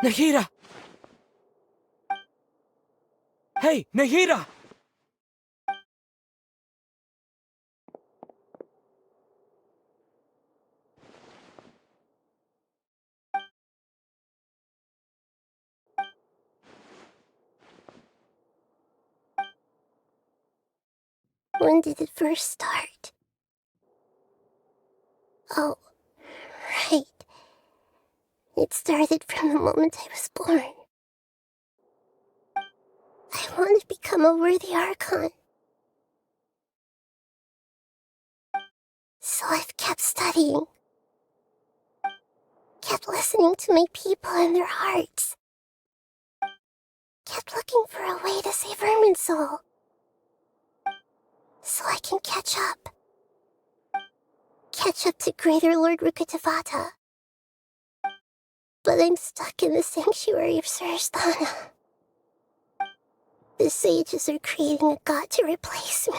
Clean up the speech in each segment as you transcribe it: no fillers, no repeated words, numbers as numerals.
Nahida! Hey, Nahida! When did it first start? Oh, right. It started from the moment I was born. I want to become a worthy Archon. So I've kept studying. Kept listening to my people and their hearts. Kept looking for a way to save Irminsul. So I can catch up. Catch up to Greater Lord Rukkhadevata. But I'm stuck in the sanctuary of Sarasthana. The sages are creating a god to replace me.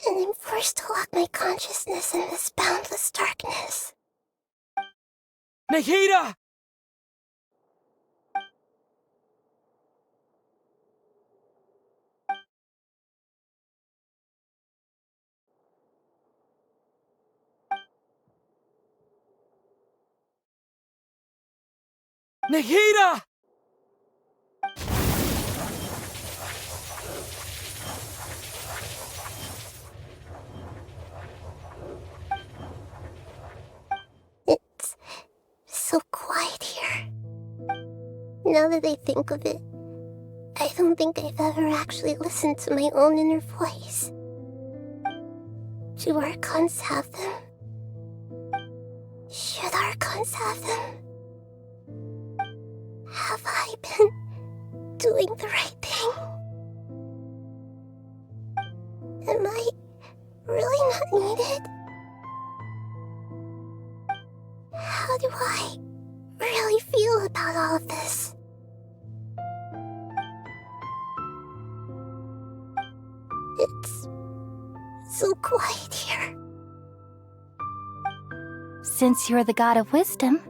And I'm forced to lock my consciousness in this boundless darkness. Nahida! Nahida! It's so quiet here. Now that I think of it, I don't think I've ever actually listened to my own inner voice. Do Archons have them? Should Archons have them? Have I been doing the right thing? Am I really not needed? How do I really feel about all of this? It's so quiet here. Since you're the god of wisdom,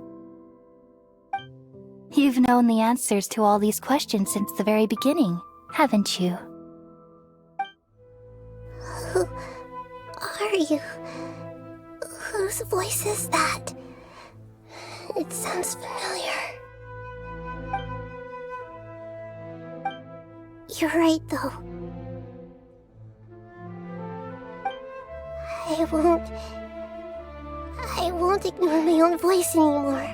you've known the answers to all these questions since the very beginning, haven't you? Who are you? Whose voice is that? It sounds familiar. You're right, though. I won't ignore my own voice anymore.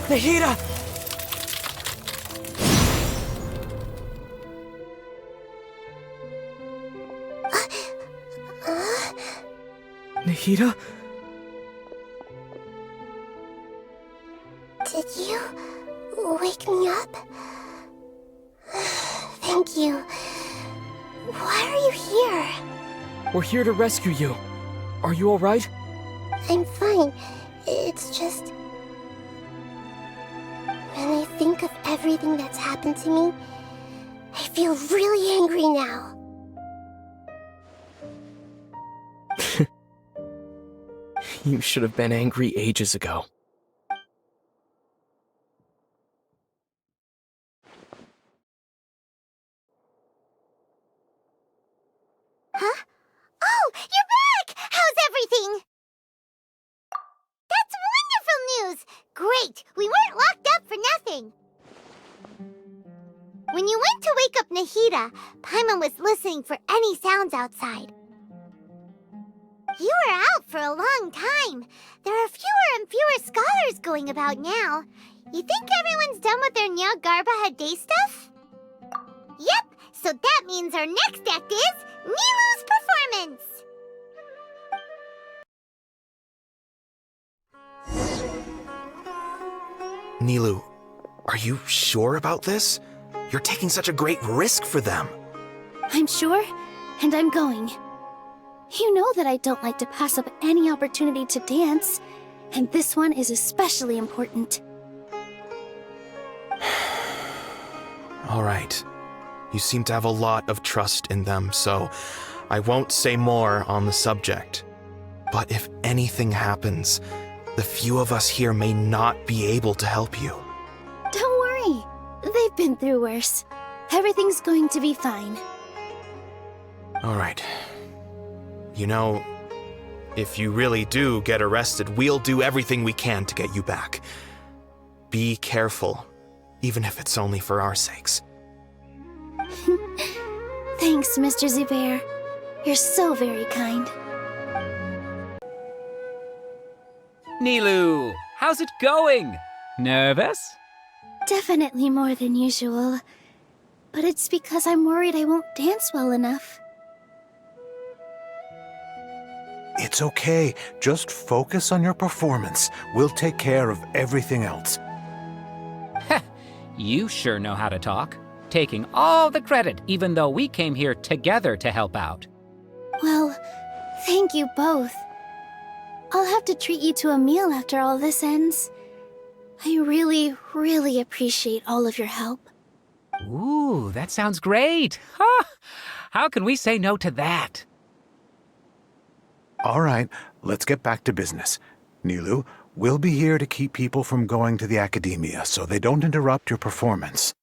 Nahida! Nahida? Did you wake me up? Thank you. Why are you here? We're here to rescue you. Are you alright? I'm fine. It's just... when I think of everything that's happened to me, I feel really angry now. You should have been angry ages ago. Huh? Oh, you're back! How's everything? That's wonderful news! Great! We weren't locked up for nothing! When you went to wake up Nahida, Paimon was listening for any sounds outside. You were out for a long time. There are fewer and fewer scholars going about now. You think everyone's done with their Nya Garbaha day stuff? Yep, so that means our next act is Nilu's performance! Nilu, are you sure about this? You're taking such a great risk for them. I'm sure, and I'm going. You know that I don't like to pass up any opportunity to dance, and this one is especially important. All right. You seem to have a lot of trust in them, so I won't say more on the subject. But if anything happens, the few of us here may not be able to help you. Don't worry. They've been through worse. Everything's going to be fine. All right. You know, if you really do get arrested, we'll do everything we can to get you back. Be careful, even if it's only for our sakes. Thanks, Mr. Zubair. You're so very kind. Nilu, how's it going? Nervous? Definitely more than usual. But it's because I'm worried I won't dance well enough. It's okay. Just focus on your performance. We'll take care of everything else. You sure know how to talk. Taking all the credit, even though we came here together to help out. Well, thank you both. I'll have to treat you to a meal after all this ends. I really, really appreciate all of your help. Ooh, that sounds great. Ha! How can we say no to that? All right, let's get back to business. Nilu, we'll be here to keep people from going to the academia so they don't interrupt your performance.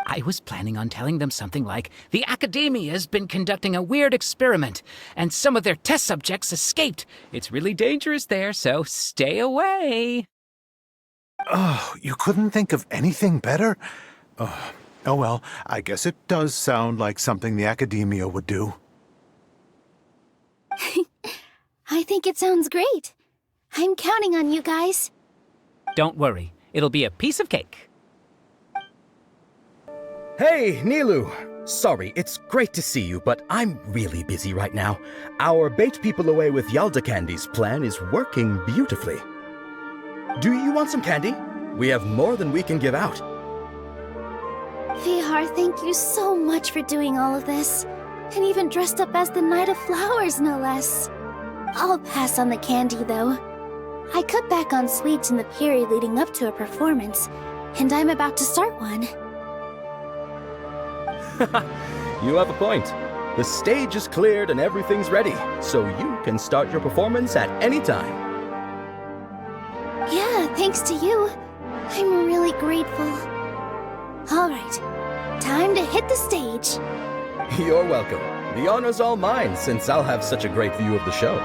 I was planning on telling them something like, the Academia's been conducting a weird experiment, and some of their test subjects escaped. It's really dangerous there, so stay away. Oh, you couldn't think of anything better? Oh well, I guess it does sound like something the academia would do. I think it sounds great. I'm counting on you guys. Don't worry, it'll be a piece of cake. Hey, Nilu! Sorry, it's great to see you, but I'm really busy right now. Our Bait People Away with Yalda Candies plan is working beautifully. Do you want some candy? We have more than we can give out. Vihar, thank you so much for doing all of this. And even dressed up as the Knight of Flowers, no less. I'll pass on the candy, though. I cut back on sweets in the period leading up to a performance, and I'm about to start one. You have a point. The stage is cleared and everything's ready, so you can start your performance at any time. Yeah, thanks to you. I'm really grateful. All right, time to hit the stage. You're welcome. The honor's all mine, since I'll have such a great view of the show.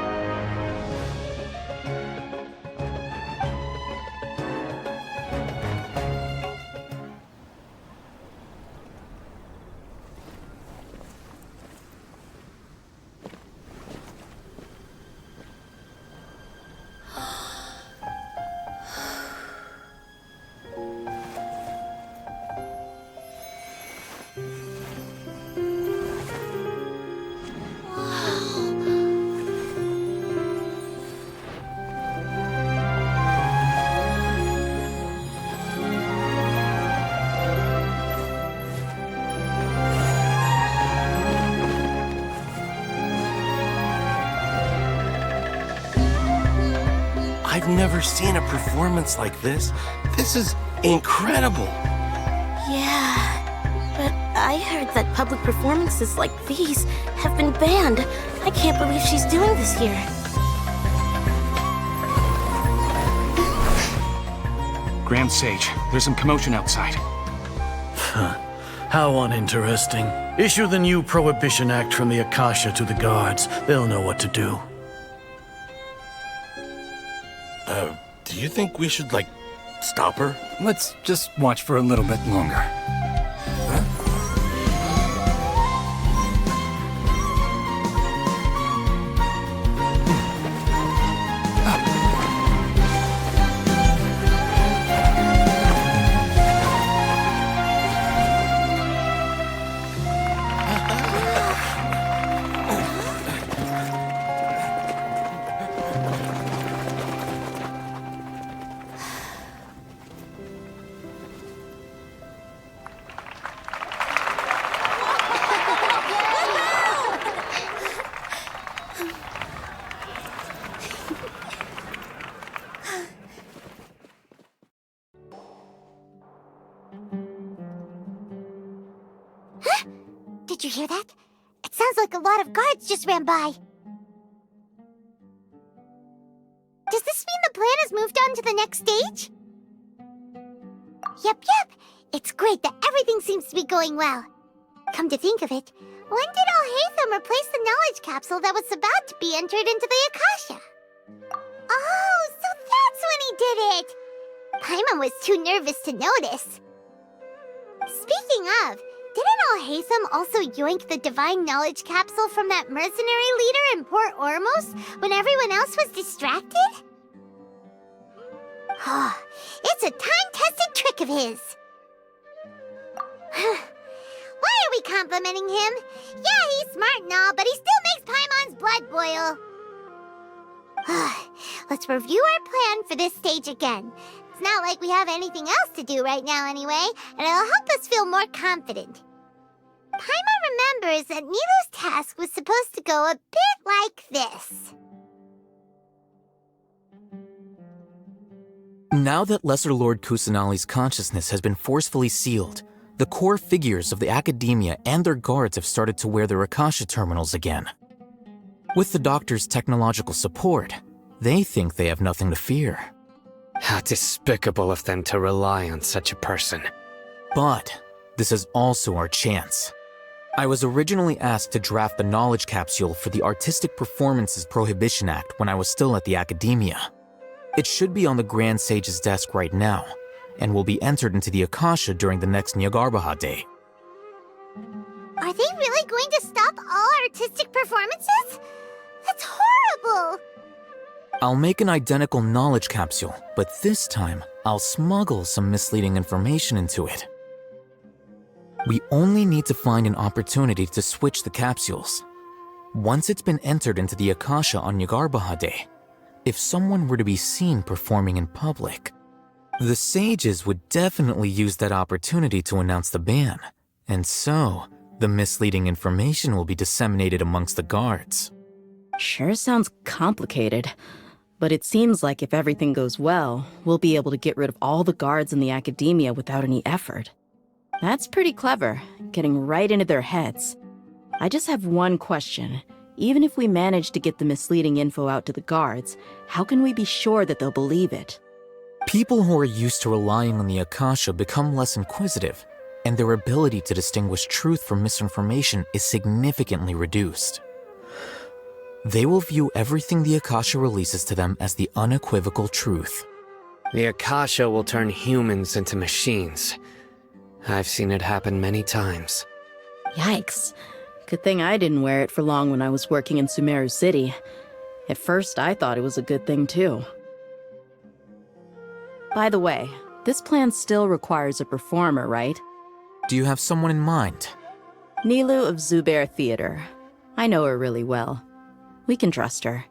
I've never seen a performance like this. This is incredible. Yeah, but I heard that public performances like these have been banned. I can't believe she's doing this here. Grand Sage, there's some commotion outside. How uninteresting. Issue the new Prohibition Act from the Akasha to the guards. They'll know what to do. Do you think we should, stop her? Let's just watch for a little bit longer. Did you hear that? It sounds like a lot of guards just ran by. Does this mean the plan has moved on to the next stage? Yep. It's great that everything seems to be going well. Come to think of it, when did Alhaitham replace the knowledge capsule that was about to be entered into the Akasha? Oh, so that's when he did it! Paimon was too nervous to notice. Speaking of, didn't Alhaitham also yoink the divine knowledge capsule from that mercenary leader in Port Ormos when everyone else was distracted? Oh, it's a time-tested trick of his. Why are we complimenting him? Yeah, he's smart and all, but he still makes Paimon's blood boil. Let's review our plan for this stage again. It's not like we have anything else to do right now anyway, and it'll help us feel more confident. Paimon remembers that Nilu's task was supposed to go a bit like this. Now that Lesser Lord Kusanali's consciousness has been forcefully sealed, the core figures of the Academia and their guards have started to wear their Akasha terminals again. With the Doctor's technological support, they think they have nothing to fear. How despicable of them to rely on such a person. But this is also our chance. I was originally asked to draft the knowledge capsule for the Artistic Performances Prohibition Act when I was still at the Academia. It should be on the Grand Sage's desk right now, and will be entered into the Akasha during the next Nyargarbaha Day. Are they really going to stop all artistic performances? That's horrible! I'll make an identical knowledge capsule, but this time I'll smuggle some misleading information into it. We only need to find an opportunity to switch the capsules. Once it's been entered into the Akasha on Nyargarbaha Day, if someone were to be seen performing in public, the sages would definitely use that opportunity to announce the ban, and so the misleading information will be disseminated amongst the guards. Sure sounds complicated, but it seems like if everything goes well, we'll be able to get rid of all the guards in the Academia without any effort. That's pretty clever, getting right into their heads. I just have one question. Even if we manage to get the misleading info out to the guards, how can we be sure that they'll believe it? People who are used to relying on the Akasha become less inquisitive, and their ability to distinguish truth from misinformation is significantly reduced. They will view everything the Akasha releases to them as the unequivocal truth. The Akasha will turn humans into machines. I've seen it happen many times. Yikes. Good thing I didn't wear it for long when I was working in Sumeru City. At first, I thought it was a good thing too. By the way, this plan still requires a performer, right? Do you have someone in mind? Nilu of Zubair Theater. I know her really well. We can trust her.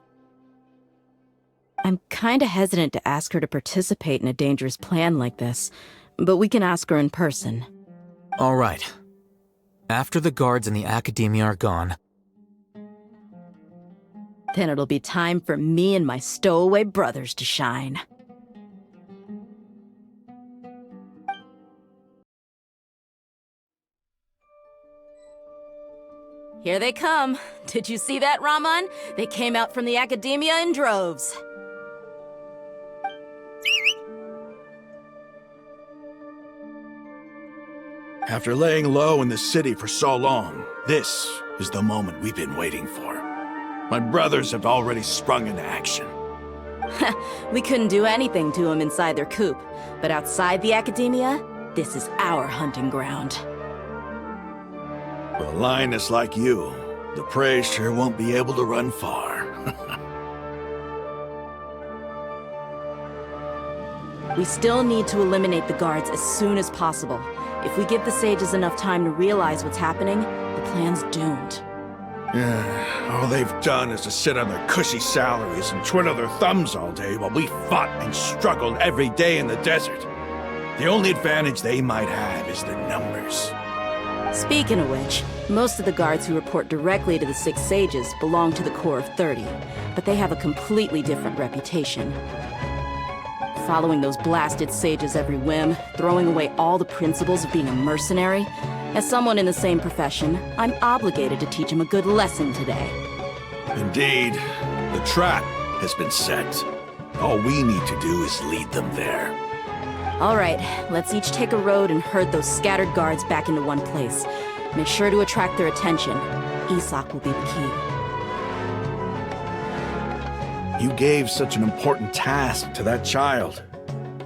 I'm kinda hesitant to ask her to participate in a dangerous plan like this, but we can ask her in person. All right. After the guards and the Academia are gone, then it'll be time for me and my stowaway brothers to shine. Here they come. Did you see that, Raman? They came out from the Academia in droves. After laying low in the city for so long, this is the moment we've been waiting for. My brothers have already sprung into action. We couldn't do anything to them inside their coop, but outside the Academia, this is our hunting ground. With a lioness like you, the prey sure won't be able to run far. We still need to eliminate the guards as soon as possible. If we give the sages enough time to realize what's happening, the plan's doomed. All they've done is to sit on their cushy salaries and twiddle their thumbs all day while we fought and struggled every day in the desert. The only advantage they might have is the numbers. Speaking of which, most of the guards who report directly to the 6 sages belong to the Corps of 30, but they have a completely different reputation. Following those blasted sages every whim, throwing away all the principles of being a mercenary, As someone in the same profession, I'm obligated to teach him a good lesson today. Indeed, the trap has been set. All we need to do is lead them there. All right, let's each take a road and herd those scattered guards back into one place. Make sure to attract their attention. Isak will be the key. You gave such an important task to that child.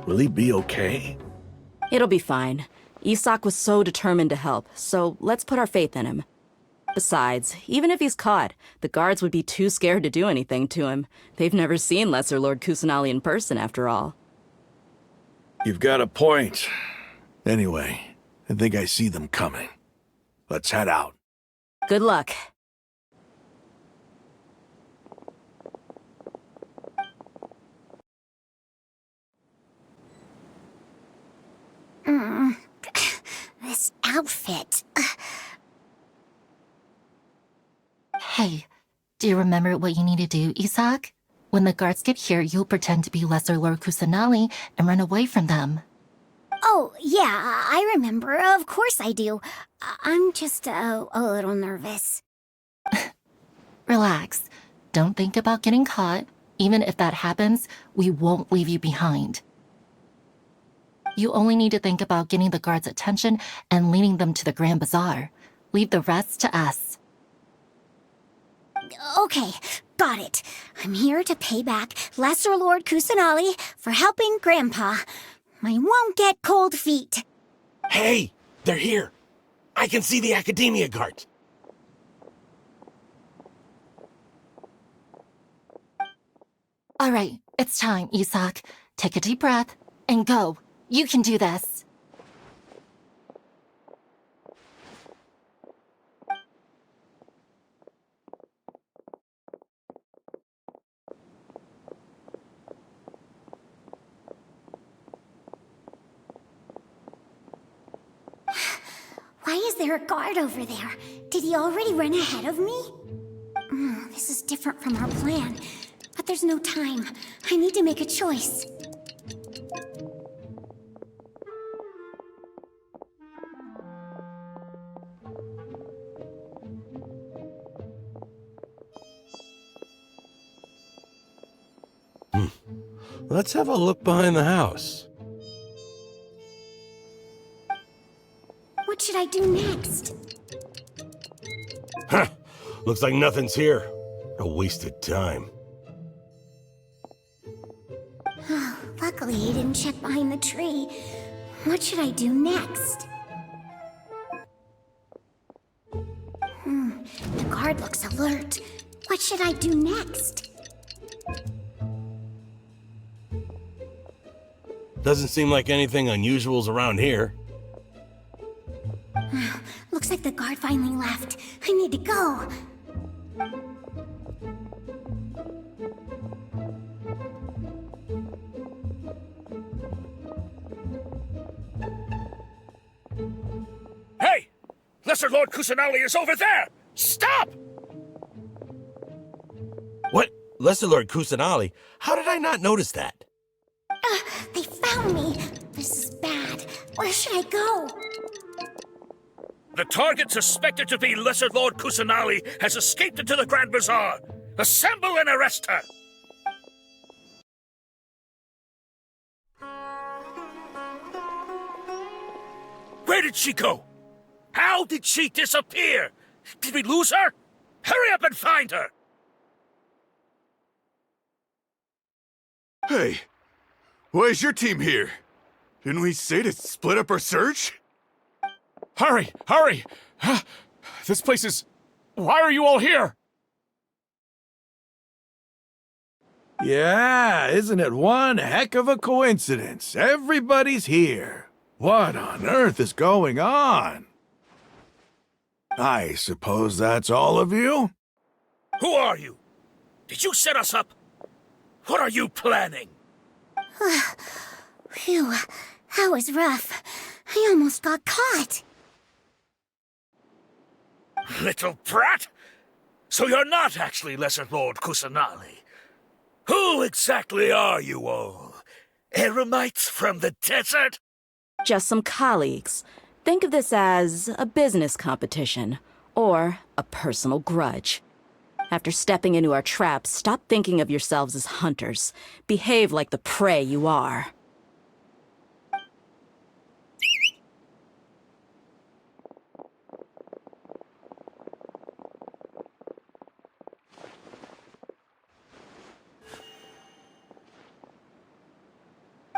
Will he be okay? It'll be fine. Isak was so determined to help, so let's put our faith in him. Besides, even if he's caught, the guards would be too scared to do anything to him. They've never seen Lesser Lord Kusanali in person, after all. You've got a point. Anyway, I think I see them coming. Let's head out. Good luck. This outfit. Hey, do you remember what you need to do, Isak? When the guards get here, you'll pretend to be Lesser Lord Kusanali and run away from them. Oh, yeah, I remember. Of course I do. I'm just a little nervous. Relax. Don't think about getting caught. Even if that happens, we won't leave you behind. You only need to think about getting the guards' attention and leading them to the Grand Bazaar. Leave the rest to us. Okay, got it. I'm here to pay back Lesser Lord Kusanali for helping Grandpa. I won't get cold feet. Hey, they're here. I can see the Academia guards. All right, it's time, Isak. Take a deep breath and go. You can do this. Why is there a guard over there? Did he already run ahead of me? This is different from our plan. But there's no time. I need to make a choice. Let's have a look behind the house. What should I do next? Huh. Looks like nothing's here. A wasted time. Luckily, he didn't check behind the tree. What should I do next? The guard looks alert. What should I do next? Doesn't seem like anything unusual's around here. Looks like the guard finally left. I need to go. Hey! Lesser Lord Kusanali is over there! Stop! What? Lesser Lord Kusanali? How did I not notice that? They found me. This is bad. Where should I go? The target suspected to be Lesser Lord Kusanali has escaped into the Grand Bazaar. Assemble and arrest her! Where did she go? How did she disappear? Did we lose her? Hurry up and find her! Hey, why is your team here? Didn't we say to split up our search? Hurry! Hurry! This place is... Why are you all here? Yeah, isn't it one heck of a coincidence? Everybody's here. What on earth is going on? I suppose that's all of you? Who are you? Did you set us up? What are you planning? Phew, that was rough. I almost got caught. Little brat! So you're not actually Lesser Lord Kusanali. Who exactly are you all? Eremites from the desert? Just some colleagues. Think of this as a business competition, or a personal grudge. After stepping into our traps, stop thinking of yourselves as hunters. Behave like the prey you are.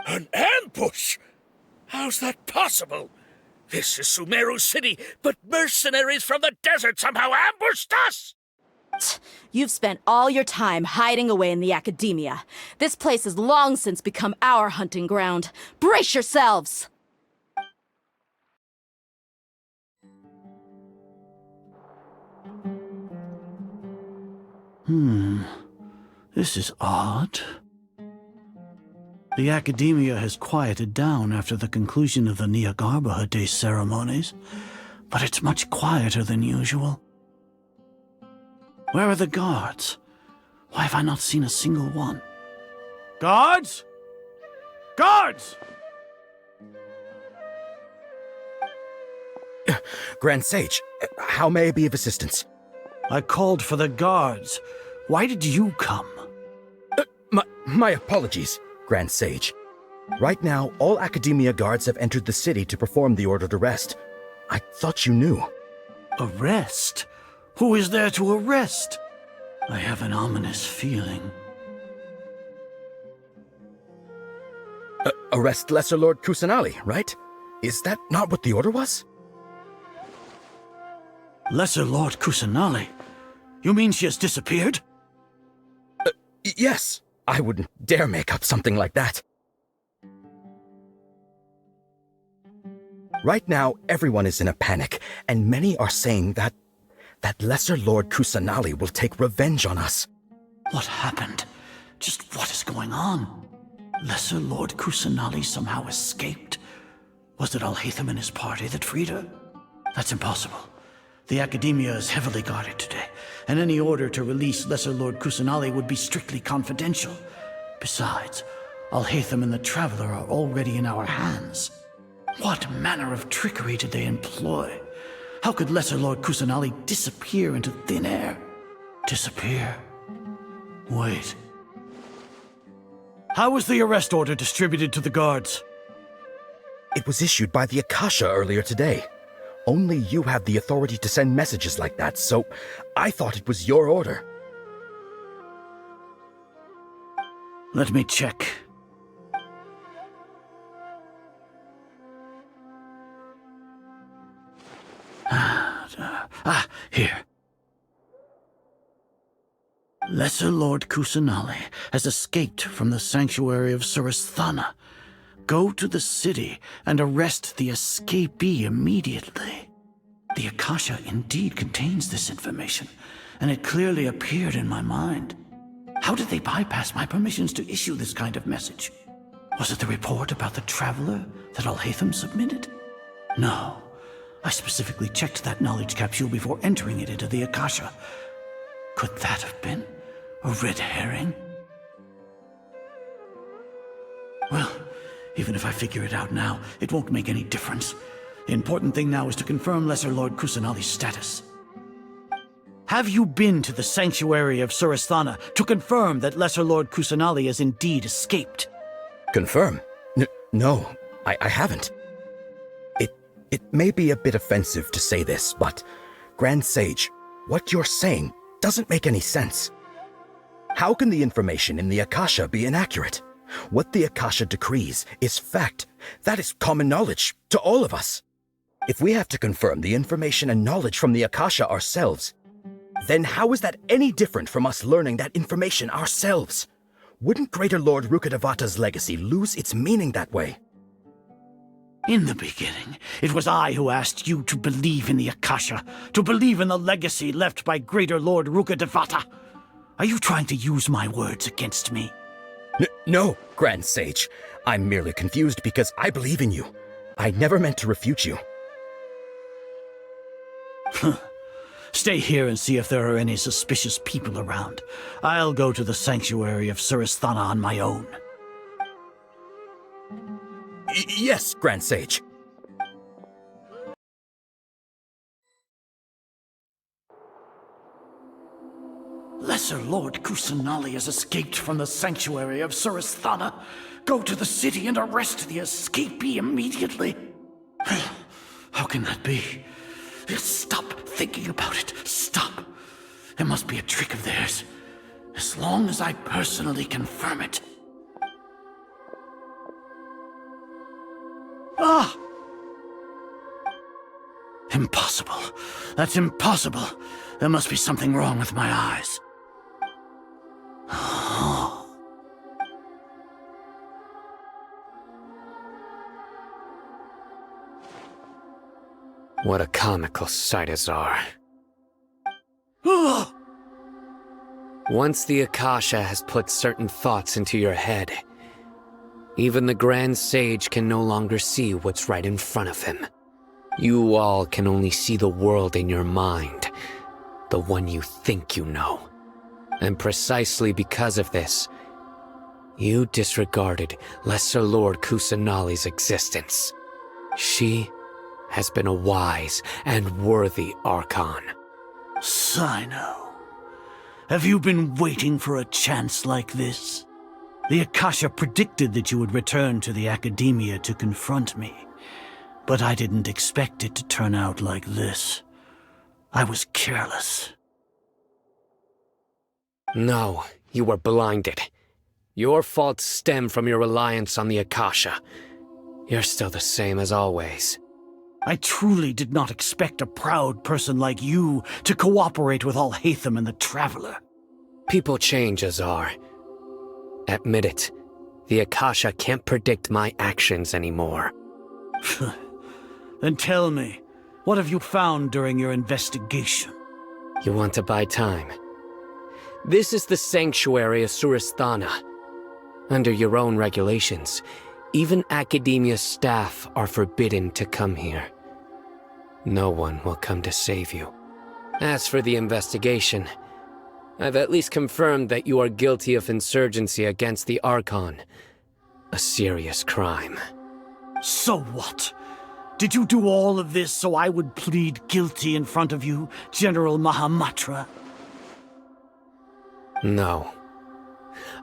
An ambush? How's that possible? This is Sumeru City, but mercenaries from the desert somehow ambushed us! You've spent all your time hiding away in the academia. This place has long since become our hunting ground. Brace yourselves! This is odd. The academia has quieted down after the conclusion of the Niagarbaha Day ceremonies, but it's much quieter than usual. Where are the guards? Why have I not seen a single one? Guards? Guards! Grand Sage, how may I be of assistance? I called for the guards. Why did you come? My apologies, Grand Sage. Right now, all Academia guards have entered the city to perform the ordered arrest. I thought you knew. Arrest? Who is there to arrest? I have an ominous feeling. Arrest Lesser Lord Kusanali, right? Is that not what the order was? Lesser Lord Kusanali? You mean she has disappeared? Yes. I wouldn't dare make up something like that. Right now, everyone is in a panic, and many are saying that Lesser Lord Kusanali will take revenge on us. What happened? Just what is going on? Lesser Lord Kusanali somehow escaped? Was it Alhaitham and his party that freed her? That's impossible. The Academia is heavily guarded today, and any order to release Lesser Lord Kusanali would be strictly confidential. Besides, Alhaitham and the Traveler are already in our hands. What manner of trickery did they employ? How could Lesser Lord Kusanali disappear into thin air? Disappear? Wait. How was the arrest order distributed to the guards? It was issued by the Akasha earlier today. Only you have the authority to send messages like that, so I thought it was your order. Let me check. Here. Lesser Lord Kusanali has escaped from the sanctuary of Surasthana. Go to the city and arrest the escapee immediately. The Akasha indeed contains this information, and it clearly appeared in my mind. How did they bypass my permissions to issue this kind of message? Was it the report about the Traveler that Alhaitham submitted? No. I specifically checked that knowledge capsule before entering it into the Akasha. Could that have been a red herring? Well, even if I figure it out now, it won't make any difference. The important thing now is to confirm Lesser Lord Kusanali's status. Have you been to the sanctuary of Surasthana to confirm that Lesser Lord Kusanali has indeed escaped? Confirm? No, I haven't. It may be a bit offensive to say this, but Grand Sage, what you're saying doesn't make any sense. How can the information in the Akasha be inaccurate? What the Akasha decrees is fact. That is common knowledge to all of us. If we have to confirm the information and knowledge from the Akasha ourselves, then how is that any different from us learning that information ourselves? Wouldn't Greater Lord Rukkhadevata's legacy lose its meaning that way? In the beginning, it was I who asked you to believe in the Akasha, to believe in the legacy left by Greater Lord Rukkhadevata. Are you trying to use my words against me? No, Grand Sage. I'm merely confused because I believe in you. I never meant to refute you. Stay here and see if there are any suspicious people around. I'll go to the sanctuary of Surasthana on my own. Yes, Grand Sage. Lesser Lord Kusanali has escaped from the sanctuary of Suristhana. Go to the city and arrest the escapee immediately. How can that be? Stop thinking about it. Stop. It must be a trick of theirs. As long as I personally confirm it. Ah! Impossible. That's impossible. There must be something wrong with my eyes. What a comical sight, Azar. Once the Akasha has put certain thoughts into your head, even the Grand Sage can no longer see what's right in front of him. You all can only see the world in your mind, the one you think you know. And precisely because of this, you disregarded Lesser Lord Kusanali's existence. She has been a wise and worthy Archon. Sino, have you been waiting for a chance like this? The Akasha predicted that you would return to the Academia to confront me, but I didn't expect it to turn out like this. I was careless. No, you were blinded. Your faults stem from your reliance on the Akasha. You're still the same as always. I truly did not expect a proud person like you to cooperate with Alhaitham and the Traveler. People change, Azar. Admit it. The Akasha can't predict my actions anymore. Then tell me, what have you found during your investigation? You want to buy time? This is the sanctuary of Suristhana. Under your own regulations, even Academia staff are forbidden to come here. No one will come to save you. As for the investigation, I've at least confirmed that you are guilty of insurgency against the Archon. A serious crime. So what? Did you do all of this so I would plead guilty in front of you, General Mahamatra? No.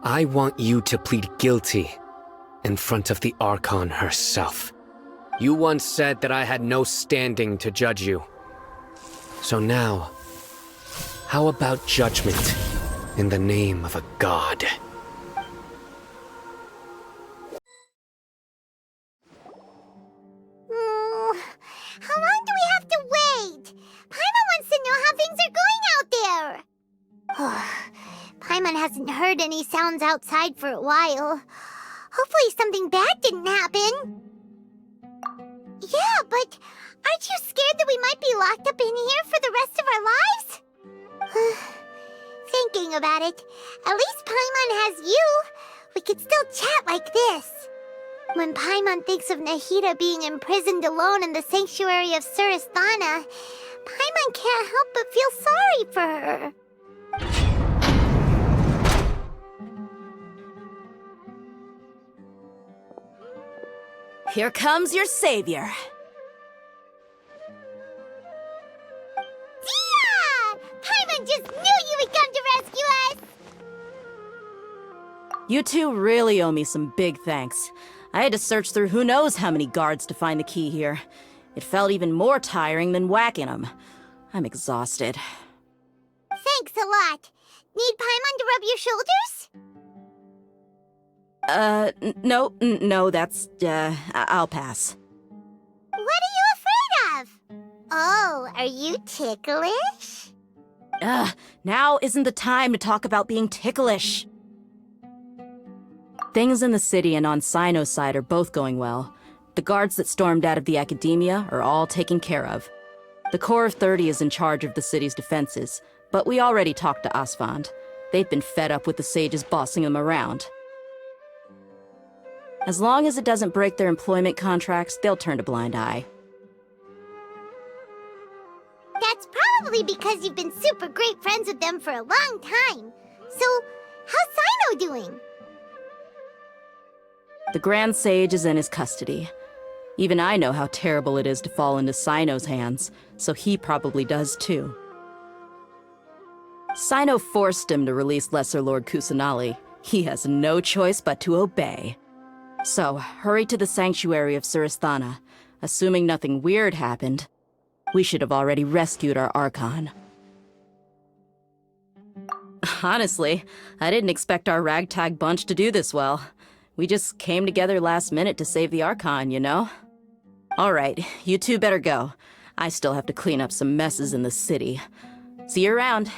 I want you to plead guilty in front of the Archon herself. You once said that I had no standing to judge you. So now, how about judgment in the name of a god? How long do we have to wait? Paimon wants to know how things are going out there. Paimon hasn't heard any sounds outside for a while. Hopefully something bad didn't happen. Yeah, but aren't you scared that we might be locked up in here for the rest of our lives? Thinking about it, at least Paimon has you. We could still chat like this. When Paimon thinks of Nahida being imprisoned alone in the sanctuary of Suristhana, Paimon can't help but feel sorry for her. Here comes your savior. Dia! Paimon just knew you would come to rescue us! You two really owe me some big thanks. I had to search through who knows how many guards to find the key here. It felt even more tiring than whacking them. I'm exhausted. Thanks a lot. Need Paimon to rub your shoulders? No, that's, I'll pass. What are you afraid of? Oh, are you ticklish? Now isn't the time to talk about being ticklish. Things in the city and on Sino's side are both going well. The guards that stormed out of the Academia are all taken care of. The Corps of 30 is in charge of the city's defenses, but we already talked to Asfand. They've been fed up with the sages bossing them around. As long as it doesn't break their employment contracts, they'll turn a blind eye. That's probably because you've been super great friends with them for a long time. So, how's Sino doing? The Grand Sage is in his custody. Even I know how terrible it is to fall into Sino's hands, so he probably does too. Sino forced him to release Lesser Lord Kusanali. He has no choice but to obey. So, hurry to the sanctuary of Surasthana. Assuming nothing weird happened, we should have already rescued our Archon. Honestly, I didn't expect our ragtag bunch to do this well. We just came together last minute to save the Archon, you know? Alright, you two better go. I still have to clean up some messes in the city. See you around.